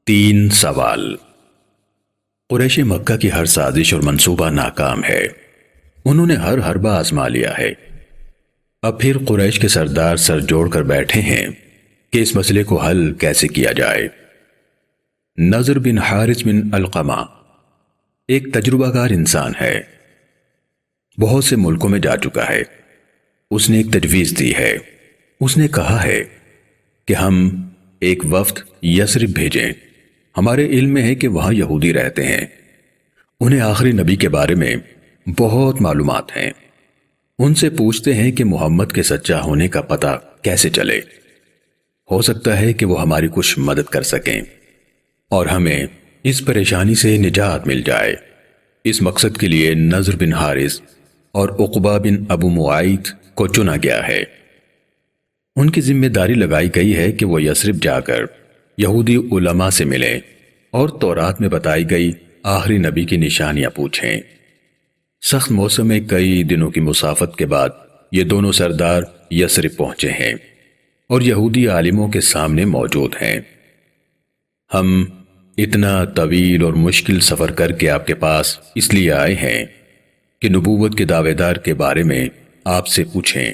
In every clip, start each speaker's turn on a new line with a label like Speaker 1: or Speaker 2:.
Speaker 1: تین سوال۔ قریش مکہ کی ہر سازش اور منصوبہ ناکام ہے۔ انہوں نے ہر حربہ آزما لیا ہے۔ اب پھر قریش کے سردار سر جوڑ کر بیٹھے ہیں کہ اس مسئلے کو حل کیسے کیا جائے۔ نضر بن حارث بن علقمہ ایک تجربہ کار انسان ہے، بہت سے ملکوں میں جا چکا ہے۔ اس نے ایک تجویز دی ہے۔ اس نے کہا ہے کہ ہم ایک وفد یثرب بھیجیں۔ ہمارے علم میں ہے کہ وہاں یہودی رہتے ہیں، انہیں آخری نبی کے بارے میں بہت معلومات ہیں۔ ان سے پوچھتے ہیں کہ محمد کے سچا ہونے کا پتہ کیسے چلے۔ ہو سکتا ہے کہ وہ ہماری کچھ مدد کر سکیں اور ہمیں اس پریشانی سے نجات مل جائے۔ اس مقصد کے لیے نضر بن حارث اور عقبہ بن ابو معیط کو چنا گیا ہے۔ ان کی ذمہ داری لگائی گئی ہے کہ وہ یثرب جا کر یہودی علماء سے ملیں اور تورات میں بتائی گئی آخری نبی کی نشانیاں پوچھیں۔ سخت موسم میں کئی دنوں کی مسافت کے بعد یہ دونوں سردار یثرب پہنچے ہیں اور یہودی عالموں کے سامنے موجود ہیں۔ ہم اتنا طویل اور مشکل سفر کر کے آپ کے پاس اس لیے آئے ہیں کہ نبوت کے دعوے دار کے بارے میں آپ سے پوچھیں۔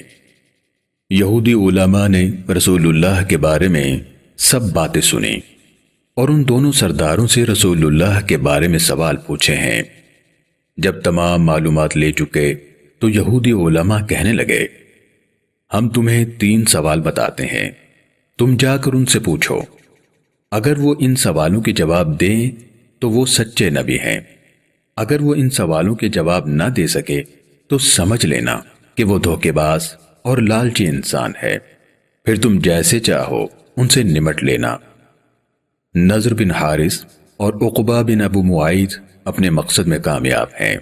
Speaker 1: یہودی علماء نے رسول اللہ کے بارے میں سب باتیں سنی اور ان دونوں سرداروں سے رسول اللہ کے بارے میں سوال پوچھے ہیں۔ جب تمام معلومات لے چکے تو یہودی علماء کہنے لگے، ہم تمہیں 3 سوال بتاتے ہیں، تم جا کر ان سے پوچھو۔ اگر وہ ان سوالوں کے جواب دیں تو وہ سچے نبی ہیں، اگر وہ ان سوالوں کے جواب نہ دے سکے تو سمجھ لینا کہ وہ دھوکے باز اور لالچی انسان ہے، پھر تم جیسے چاہو ان سے نمٹ لینا۔ نضر بن حارث اور عقبہ بن ابو معیط اپنے مقصد میں کامیاب ہیں،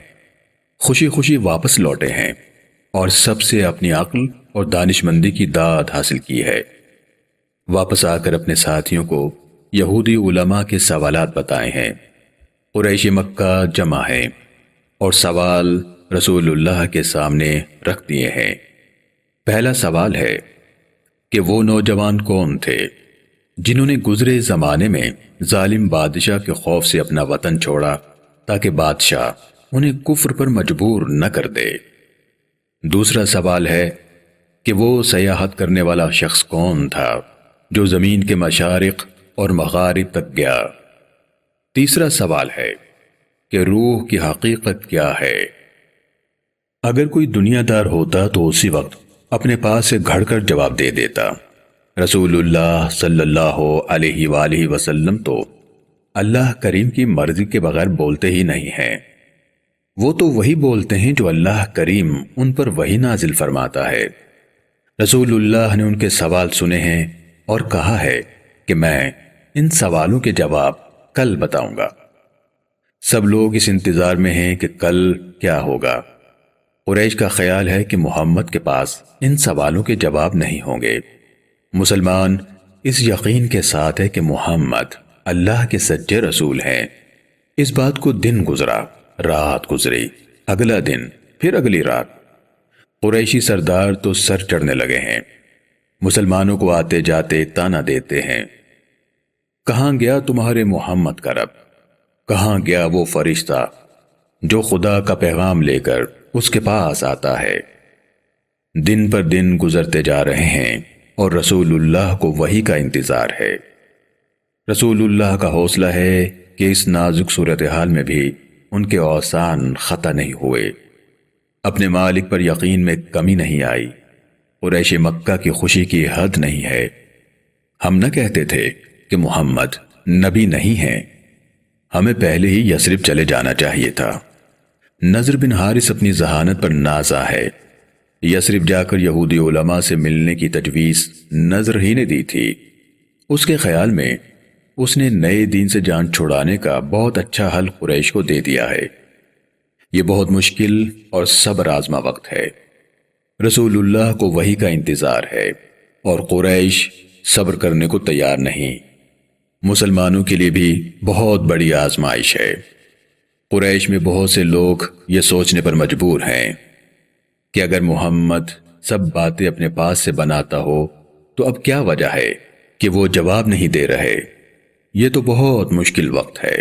Speaker 1: خوشی خوشی واپس لوٹے ہیں اور سب سے اپنی عقل اور دانش مندی کی داد حاصل کی ہے۔ واپس آ کر اپنے ساتھیوں کو یہودی علماء کے سوالات بتائے ہیں۔ قریش مکہ جمع ہیں اور سوال رسول اللہ کے سامنے رکھ دیے ہیں۔ پہلا سوال ہے کہ وہ نوجوان کون تھے جنہوں نے گزرے زمانے میں ظالم بادشاہ کے خوف سے اپنا وطن چھوڑا تاکہ بادشاہ انہیں کفر پر مجبور نہ کر دے۔ دوسرا سوال ہے کہ وہ سیاحت کرنے والا شخص کون تھا جو زمین کے مشارق اور مغارب تک گیا۔ تیسرا سوال ہے کہ روح کی حقیقت کیا ہے۔ اگر کوئی دنیا دار ہوتا تو اسی وقت اپنے پاس سے گھڑ کر جواب دے دیتا۔ رسول اللہ صلی اللہ علیہ وآلہ وسلم تو اللہ کریم کی مرضی کے بغیر بولتے ہی نہیں ہیں۔ وہ تو وہی بولتے ہیں جو اللہ کریم ان پر وہی نازل فرماتا ہے۔ رسول اللہ نے ان کے سوال سنے ہیں اور کہا ہے کہ میں ان سوالوں کے جواب کل بتاؤں گا۔ سب لوگ اس انتظار میں ہیں کہ کل کیا ہوگا۔ قریش کا خیال ہے کہ محمد کے پاس ان سوالوں کے جواب نہیں ہوں گے۔ مسلمان اس یقین کے ساتھ ہے کہ محمد اللہ کے سچے رسول ہیں۔ اس بات کو دن گزرا، رات گزری، اگلا دن، پھر اگلی رات۔ قریشی سردار تو سر چڑھنے لگے ہیں، مسلمانوں کو آتے جاتے تانا دیتے ہیں۔ کہاں گیا تمہارے محمد کا رب؟ کہاں گیا وہ فرشتہ جو خدا کا پیغام لے کر اس کے پاس آتا ہے؟ دن پر دن گزرتے جا رہے ہیں اور رسول اللہ کو وحی کا انتظار ہے۔ رسول اللہ کا حوصلہ ہے کہ اس نازک صورتحال میں بھی ان کے اوسان خطا نہیں ہوئے، اپنے مالک پر یقین میں کمی نہیں آئی۔ قریش مکہ کی خوشی کی حد نہیں ہے۔ ہم نہ کہتے تھے کہ محمد نبی نہیں ہیں، ہمیں پہلے ہی یثرب چلے جانا چاہیے تھا۔ نضر بن حارث اپنی ذہانت پر نازا ہے۔ یثرب جا کر یہودی علماء سے ملنے کی تجویز نضر ہی نے دی تھی۔ اس کے خیال میں اس نے نئے دین سے جان چھڑانے کا بہت اچھا حل قریش کو دے دیا ہے۔ یہ بہت مشکل اور صبر آزما وقت ہے۔ رسول اللہ کو وحی کا انتظار ہے اور قریش صبر کرنے کو تیار نہیں۔ مسلمانوں کے لیے بھی بہت بڑی آزمائش ہے۔ قریش میں بہت سے لوگ یہ سوچنے پر مجبور ہیں کہ اگر محمد سب باتیں اپنے پاس سے بناتا ہو تو اب کیا وجہ ہے کہ وہ جواب نہیں دے رہے۔ یہ تو بہت مشکل وقت ہے۔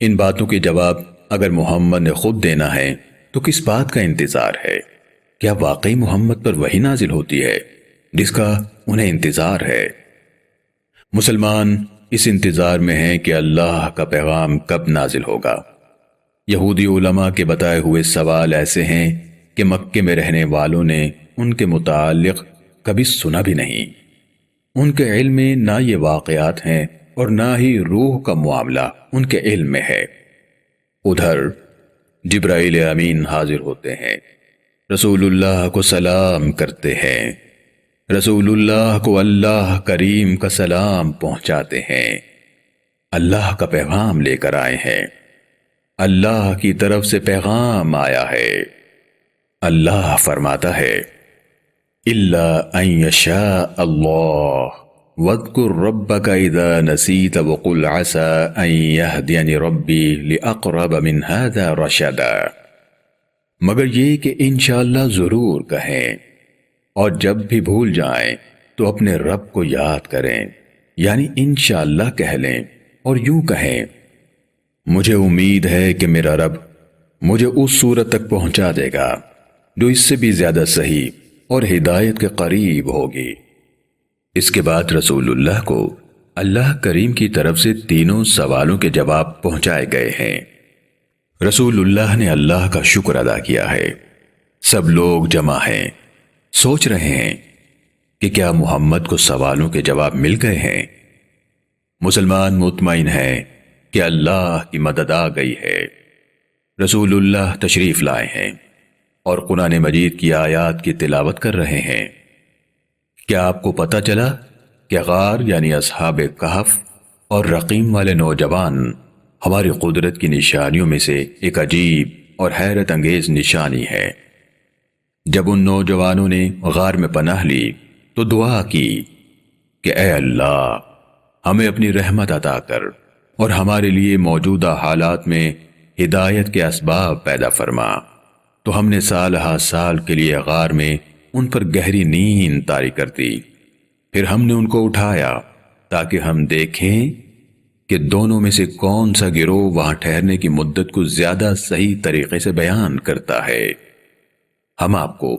Speaker 1: ان باتوں کے جواب اگر محمد نے خود دینا ہے تو کس بات کا انتظار ہے؟ کیا واقعی محمد پر وحی نازل ہوتی ہے جس کا انہیں انتظار ہے؟ مسلمان اس انتظار میں ہیں کہ اللہ کا پیغام کب نازل ہوگا۔ یہودی علماء کے بتائے ہوئے سوال ایسے ہیں کہ مکے میں رہنے والوں نے ان کے متعلق کبھی سنا بھی نہیں۔ ان کے علم میں نہ یہ واقعات ہیں اور نہ ہی روح کا معاملہ ان کے علم میں ہے۔ ادھر جبرائیل امین حاضر ہوتے ہیں، رسول اللہ کو سلام کرتے ہیں، رسول اللہ کو اللہ کریم کا سلام پہنچاتے ہیں، اللہ کا پیغام لے کر آئے ہیں، اللہ کی طرف سے پیغام آیا ہے۔ اللہ فرماتا ہے الا ان یشاء اللہ واذکر ربک اذا نسیت وقل عسى ان یہدینی ربی لاقرب من هذا رشدا، مگر یہ کہ انشاءاللہ ضرور کہیں، اور جب بھی بھول جائیں تو اپنے رب کو یاد کریں، یعنی انشاءاللہ کہہ لیں اور یوں کہیں مجھے امید ہے کہ میرا رب مجھے اس صورت تک پہنچا دے گا جو اس سے بھی زیادہ صحیح اور ہدایت کے قریب ہوگی۔ اس کے بعد رسول اللہ کو اللہ کریم کی طرف سے تینوں سوالوں کے جواب پہنچائے گئے ہیں۔ رسول اللہ نے اللہ کا شکر ادا کیا ہے۔ سب لوگ جمع ہیں، سوچ رہے ہیں کہ کیا محمد کو سوالوں کے جواب مل گئے ہیں؟ مسلمان مطمئن ہیں کہ اللہ کی مدد آ گئی ہے۔ رسول اللہ تشریف لائے ہیں اور قرآن مجید کی آیات کی تلاوت کر رہے ہیں۔ کیا آپ کو پتہ چلا کہ غار یعنی اصحاب کہف اور رقیم والے نوجوان ہماری قدرت کی نشانیوں میں سے ایک عجیب اور حیرت انگیز نشانی ہے۔ جب ان نوجوانوں نے غار میں پناہ لی تو دعا کی کہ اے اللہ ہمیں اپنی رحمت عطا کر اور ہمارے لیے موجودہ حالات میں ہدایت کے اسباب پیدا فرما۔ تو ہم نے سال ہا سال کے لیے غار میں ان پر گہری نیند طاری کر دی، پھر ہم نے ان کو اٹھایا تاکہ ہم دیکھیں کہ دونوں میں سے کون سا گروہ وہاں ٹھہرنے کی مدت کو زیادہ صحیح طریقے سے بیان کرتا ہے۔ ہم آپ کو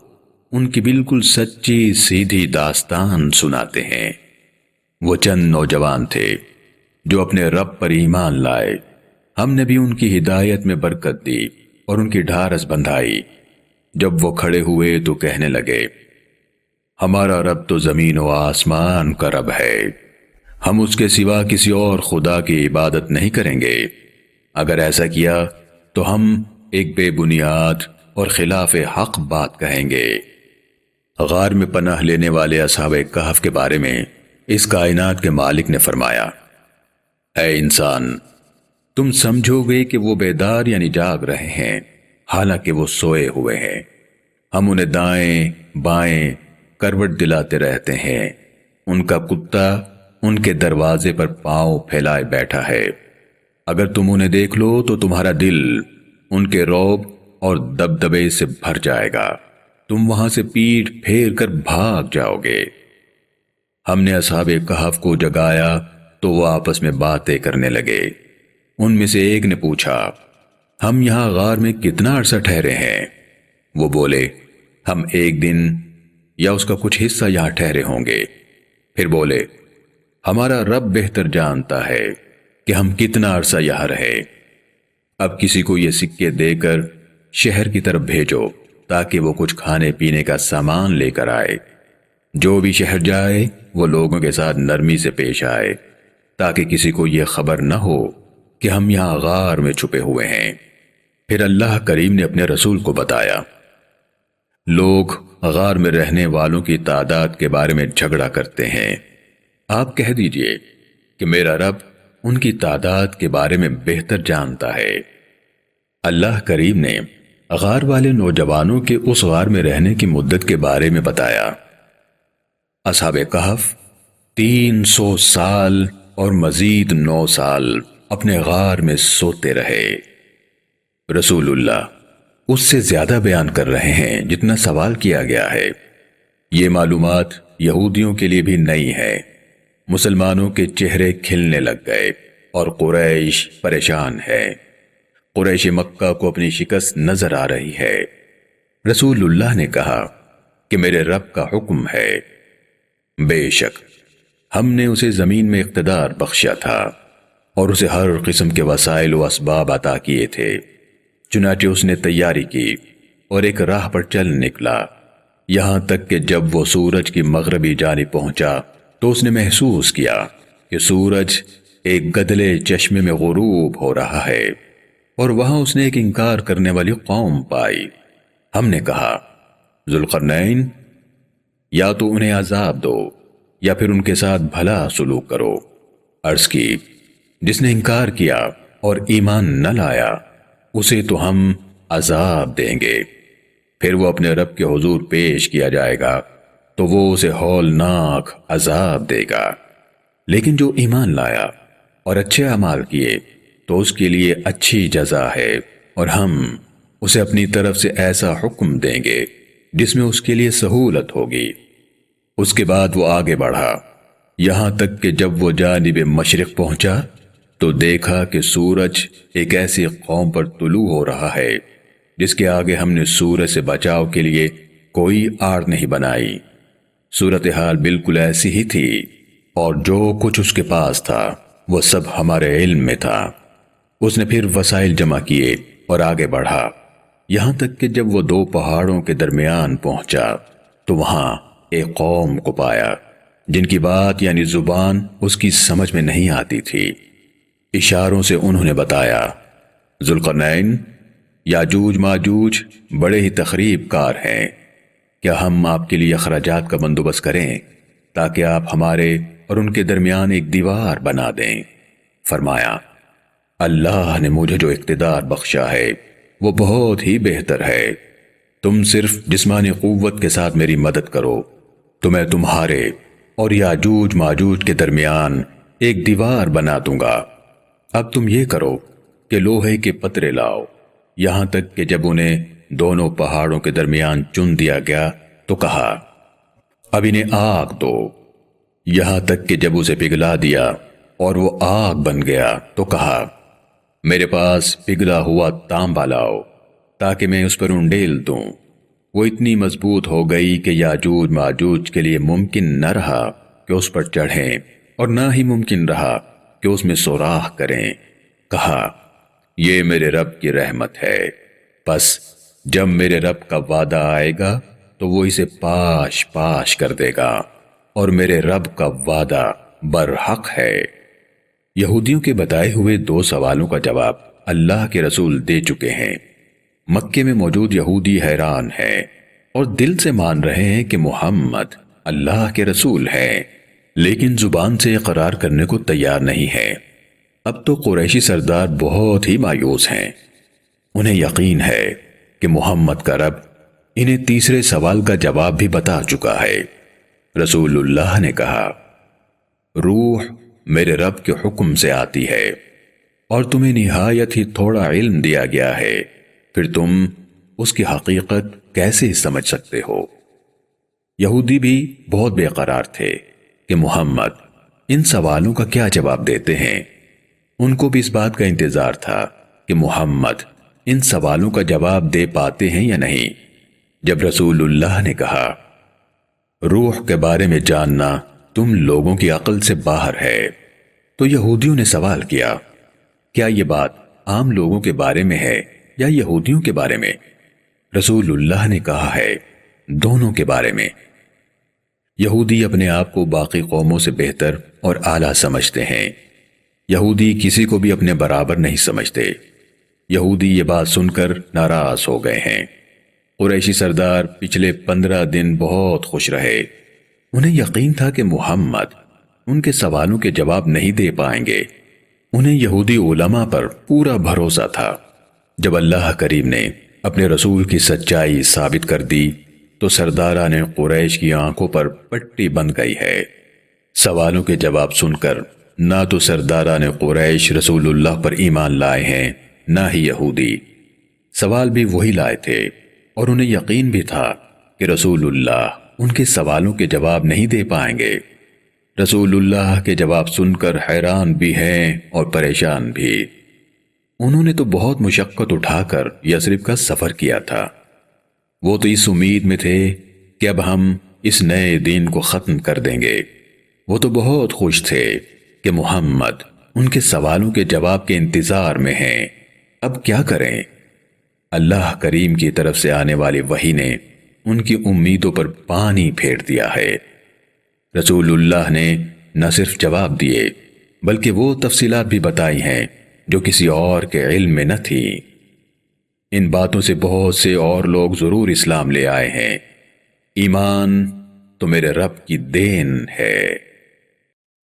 Speaker 1: ان کی بالکل سچی سیدھی داستان سناتے ہیں۔ وہ چند نوجوان تھے جو اپنے رب پر ایمان لائے، ہم نے بھی ان کی ہدایت میں برکت دی اور ان کی ڈھارس بندھائی۔ جب وہ کھڑے ہوئے تو کہنے لگے ہمارا رب تو زمین و آسمان کا رب ہے، ہم اس کے سوا کسی اور خدا کی عبادت نہیں کریں گے۔ اگر ایسا کیا تو ہم ایک بے بنیاد اور خلاف حق بات کہیں گے۔ غار میں پناہ لینے والے اصحاب کہف کے بارے میں اس کائنات کے مالک نے فرمایا اے انسان، تم سمجھو گے کہ وہ بیدار یعنی جاگ رہے ہیں، حالانکہ وہ سوئے ہوئے ہیں۔ ہم انہیں دائیں بائیں کروٹ دلاتے رہتے ہیں، ان کا کتا ان کے دروازے پر پاؤں پھیلائے بیٹھا ہے۔ اگر تم انہیں دیکھ لو تو تمہارا دل ان کے رعب اور دبدبے سے بھر جائے گا، تم وہاں سے پیٹھ پھیر کر بھاگ جاؤ گے۔ ہم نے اصحاب کہف کو جگایا تو وہ آپس میں باتیں کرنے لگے۔ ان میں سے ایک نے پوچھا ہم یہاں غار میں کتنا عرصہ ٹھہرے ہیں؟ وہ بولے ہم ایک دن یا اس کا کچھ حصہ یہاں ٹھہرے ہوں گے۔ پھر بولے ہمارا رب بہتر جانتا ہے کہ ہم کتنا عرصہ یہاں رہے۔ اب کسی کو یہ سکے دے کر شہر کی طرف بھیجو تاکہ وہ کچھ کھانے پینے کا سامان لے کر آئے۔ جو بھی شہر جائے وہ لوگوں کے ساتھ نرمی سے پیش آئے تاکہ کسی کو یہ خبر نہ ہو کہ ہم یہاں غار میں چھپے ہوئے ہیں۔ پھر اللہ کریم نے اپنے رسول کو بتایا لوگ غار میں رہنے والوں کی تعداد کے بارے میں جھگڑا کرتے ہیں، آپ کہہ دیجئے کہ میرا رب ان کی تعداد کے بارے میں بہتر جانتا ہے۔ اللہ کریم نے غار والے نوجوانوں کے اس غار میں رہنے کی مدت کے بارے میں بتایا۔ اصحاب کہف 300 سال اور مزید 9 سال اپنے غار میں سوتے رہے۔ رسول اللہ اس سے زیادہ بیان کر رہے ہیں جتنا سوال کیا گیا ہے۔ یہ معلومات یہودیوں کے لیے بھی نئی ہے، مسلمانوں کے چہرے کھلنے لگ گئے اور قریش پریشان ہے۔ قریش مکہ کو اپنی شکست نظر آ رہی ہے۔ رسول اللہ نے کہا کہ میرے رب کا حکم ہے، بے شک ہم نے اسے زمین میں اقتدار بخشا تھا اور اسے ہر قسم کے وسائل و اسباب عطا کیے تھے۔ چنانچہ اس نے تیاری کی اور ایک راہ پر چل نکلا، یہاں تک کہ جب وہ سورج کی مغربی جانب پہنچا تو اس نے محسوس کیا کہ سورج ایک گدلے چشمے میں غروب ہو رہا ہے، اور وہاں اس نے ایک انکار کرنے والی قوم پائی۔ ہم نے کہا، ذوالقرنین، یا تو انہیں عذاب دو یا پھر ان کے ساتھ بھلا سلوک کرو۔ عرض کی، جس نے انکار کیا اور ایمان نہ لایا اسے تو ہم عذاب دیں گے، پھر وہ اپنے رب کے حضور پیش کیا جائے گا تو وہ اسے ہولناک عذاب دے گا، لیکن جو ایمان لایا اور اچھے اعمال کیے تو اس کے لیے اچھی جزا ہے، اور ہم اسے اپنی طرف سے ایسا حکم دیں گے جس میں اس کے لیے سہولت ہوگی۔ اس کے بعد وہ آگے بڑھا، یہاں تک کہ جب وہ جانب مشرق پہنچا تو دیکھا کہ سورج ایک ایسی قوم پر طلوع ہو رہا ہے جس کے آگے ہم نے سورج سے بچاؤ کے لیے کوئی آڑ نہیں بنائی۔ صورتحال بالکل ایسی ہی تھی، اور جو کچھ اس کے پاس تھا وہ سب ہمارے علم میں تھا۔ اس نے پھر وسائل جمع کیے اور آگے بڑھا، یہاں تک کہ جب وہ دو پہاڑوں کے درمیان پہنچا تو وہاں ایک قوم کو پایا جن کی بات یعنی زبان اس کی سمجھ میں نہیں آتی تھی۔ اشاروں سے انہوں نے بتایا، ذوالقرنین، یاجوج ماجوج بڑے ہی تخریب کار ہیں، کیا ہم آپ کے لیے اخراجات کا بندوبست کریں تاکہ آپ ہمارے اور ان کے درمیان ایک دیوار بنا دیں؟ فرمایا، اللہ نے مجھے جو اقتدار بخشا ہے وہ بہت ہی بہتر ہے، تم صرف جسمانی قوت کے ساتھ میری مدد کرو تو میں تمہارے اور یاجوج ماجوج کے درمیان ایک دیوار بنا دوں گا۔ اب تم یہ کرو کہ لوہے کے پترے لاؤ۔ یہاں تک کہ جب انہیں دونوں پہاڑوں کے درمیان چن دیا گیا تو کہا، اب انہیں آگ دو۔ یہاں تک کہ جب اسے پگھلا دیا اور وہ آگ بن گیا تو کہا، میرے پاس پگھلا ہوا تانبا لاؤ تاکہ میں اس پر انڈیل دوں۔ وہ اتنی مضبوط ہو گئی کہ یاجوج ماجوج کے لیے ممکن نہ رہا کہ اس پر چڑھیں، اور نہ ہی ممکن رہا کہ اس میں سوراخ کریں۔ کہا، یہ میرے رب کی رحمت ہے، پس جب میرے رب کا وعدہ آئے گا تو وہ اسے پاش پاش کر دے گا، اور میرے رب کا وعدہ برحق ہے۔ یہودیوں کے بتائے ہوئے دو سوالوں کا جواب اللہ کے رسول دے چکے ہیں۔ مکے میں موجود یہودی حیران ہیں اور دل سے مان رہے ہیں کہ محمد اللہ کے رسول ہیں، لیکن زبان سے اقرار کرنے کو تیار نہیں ہے۔ اب تو قریشی سردار بہت ہی مایوس ہیں، انہیں یقین ہے کہ محمد کا رب انہیں تیسرے سوال کا جواب بھی بتا چکا ہے۔ رسول اللہ نے کہا، روح میرے رب کے حکم سے آتی ہے اور تمہیں نہایت ہی تھوڑا علم دیا گیا ہے، پھر تم اس کی حقیقت کیسے سمجھ سکتے ہو؟ یہودی بھی بہت بے قرار تھے کہ محمد ان سوالوں کا کیا جواب دیتے ہیں۔ ان کو بھی اس بات کا انتظار تھا کہ محمد ان سوالوں کا جواب دے پاتے ہیں یا نہیں۔ جب رسول اللہ نے کہا، روح کے بارے میں جاننا تم لوگوں کی عقل سے باہر ہے، تو یہودیوں نے سوال کیا، کیا یہ بات عام لوگوں کے بارے میں ہے یا یہودیوں کے بارے میں؟ رسول اللہ نے کہا ہے، دونوں کے بارے میں۔ یہودی اپنے آپ کو باقی قوموں سے بہتر اور اعلیٰ سمجھتے ہیں، یہودی کسی کو بھی اپنے برابر نہیں سمجھتے۔ یہودی یہ بات سن کر ناراض ہو گئے ہیں۔ قریشی سردار پچھلے 15 دن بہت خوش رہے، انہیں یقین تھا کہ محمد ان کے سوالوں کے جواب نہیں دے پائیں گے۔ انہیں یہودی علماء پر پورا بھروسہ تھا۔ جب اللہ کریم نے اپنے رسول کی سچائی ثابت کر دی تو سرداران قریش کی آنکھوں پر پٹی بند گئی ہے۔ سوالوں کے جواب سن کر نہ تو سرداران قریش رسول اللہ پر ایمان لائے ہیں، نہ ہی یہودی۔ سوال بھی وہی لائے تھے اور انہیں یقین بھی تھا کہ رسول اللہ ان کے سوالوں کے جواب نہیں دے پائیں گے۔ رسول اللہ کے جواب سن کر حیران بھی ہیں اور پریشان بھی۔ انہوں نے تو بہت مشقت اٹھا کر یثرب کا سفر کیا تھا۔ وہ تو اس امید میں تھے کہ اب ہم اس نئے دین کو ختم کر دیں گے۔ وہ تو بہت خوش تھے کہ محمد ان کے سوالوں کے جواب کے انتظار میں ہیں۔ اب کیا کریں؟ اللہ کریم کی طرف سے آنے والی وحی نے ان کی امیدوں پر پانی پھیر دیا ہے۔ رسول اللہ نے نہ صرف جواب دیے بلکہ وہ تفصیلات بھی بتائی ہیں جو کسی اور کے علم میں نہ تھی۔ ان باتوں سے بہت سے اور لوگ ضرور اسلام لے آئے ہیں۔ ایمان تو میرے رب کی دین ہے۔